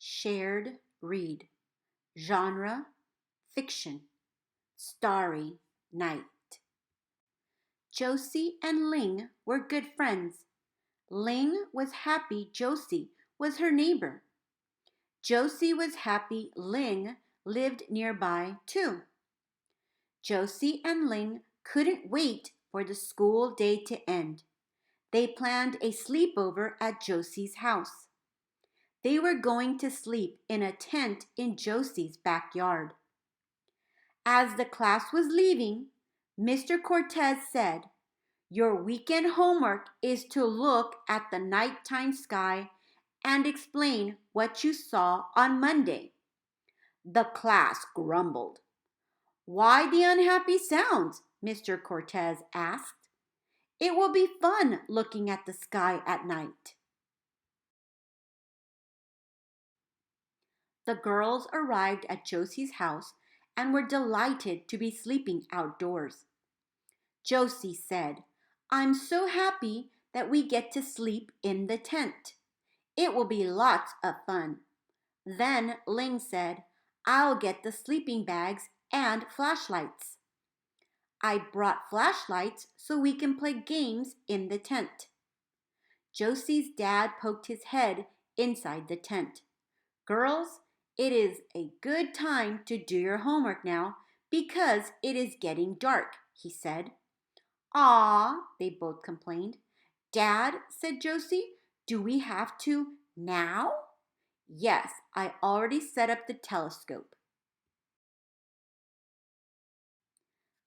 Shared read. Genre, fiction. Starry night. Josie and Ling were good friends. Ling was happy Josie was her neighbor. Josie was happy Ling lived nearby too. Josie and Ling couldn't wait for the school day to end. They planned a sleepover at Josie's house. They were going to sleep in a tent in Josie's backyard. As the class was leaving, Mr. Cortez said, "Your weekend homework is to look at the nighttime sky and explain what you saw on Monday." The class grumbled. "Why the unhappy sounds?" Mr. Cortez asked. "It will be fun looking at the sky at night." The girls arrived at Josie's house and were delighted to be sleeping outdoors. Josie said, "I'm so happy that we get to sleep in the tent. It will be lots of fun." Then Ling said, "I'll get the sleeping bags and flashlights." "I brought flashlights so we can play games in the tent." Josie's dad poked his head inside the tent. "Girls, it is a good time to do your homework now because it is getting dark," he said. "Aw," they both complained. "Dad," said Josie, "do we have to now?" "Yes, I already set up the telescope."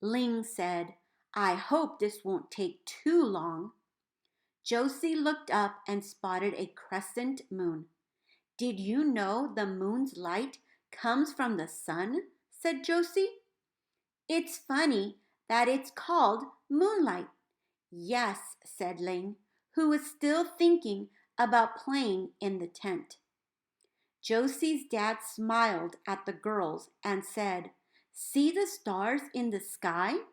Ling said, "I hope this won't take too long." Josie looked up and spotted a crescent moon. "Did you know the moon's light comes from the sun?" said Josie. "It's funny that it's called moonlight." "Yes," said Ling, who was still thinking about playing in the tent. Josie's dad smiled at the girls and said, "See the stars in the sky?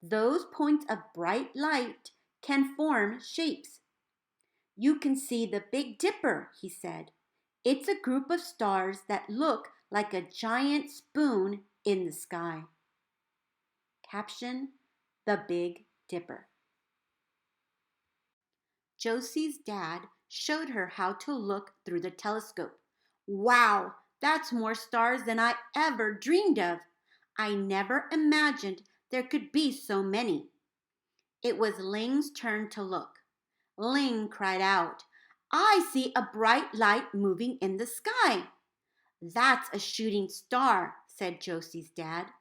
Those points of bright light can form shapes." "You can see the Big Dipper," he said. "It's a group of stars that look like a giant spoon in the sky." Caption: The Big Dipper. Josie's dad showed her how to look through the telescope. "Wow, that's more stars than I ever dreamed of. I never imagined there could be so many." It was Ling's turn to look. Ling cried out, "I see a bright light moving in the sky." "That's a shooting star," said Josie's dad.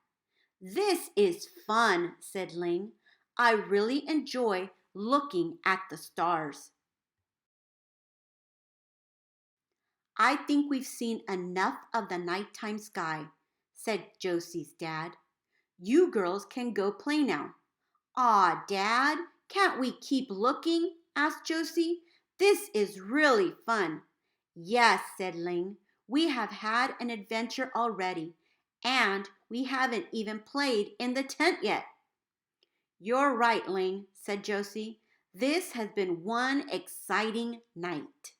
"This is fun," said Ling. "I really enjoy looking at the stars." "I think we've seen enough of the nighttime sky," said Josie's dad. "You girls can go play now." "Aw, Dad, can't we keep looking?" asked Josie. "This is really fun." "Yes," said Ling. "We have had an adventure already, and we haven't even played in the tent yet." "You're right, Ling," said Josie. "This has been one exciting night."